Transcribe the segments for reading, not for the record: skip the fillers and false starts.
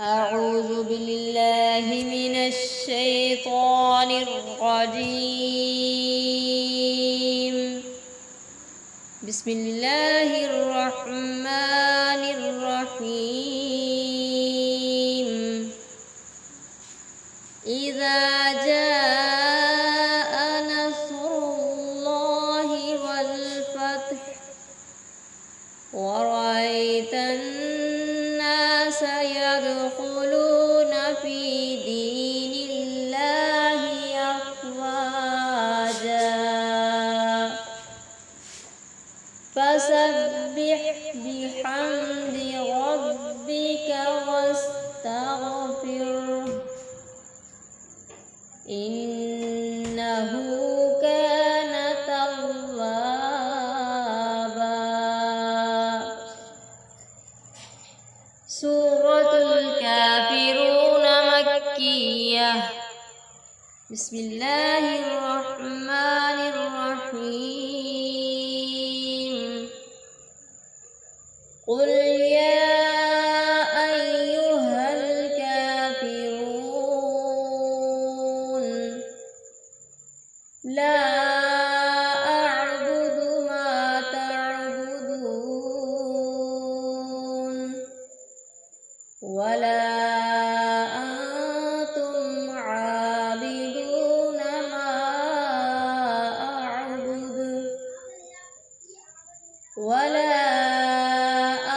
أعوذ بالله من الشيطان الرجيم. بسم الله الرحمن الرحيم. إذا جاء نصر الله والفتح ورأيت الناس يدخلون في دين الله أفواجا فسبح بحمد ربك واستغفره إنه كان توابا. سورة الكافرون مكية. بسم الله الرحمن الرحيم. قل يا أيها الكافرون لا أعبد ما تعبدون ولا أنتم عابدون ما أعبد ولا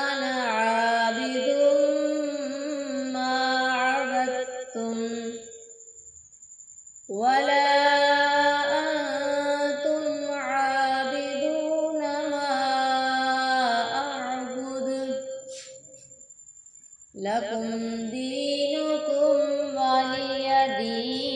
أنا عابد ما عبدتم ولا أنتم عابدون ما أعبد لكم دينكم ولي دين.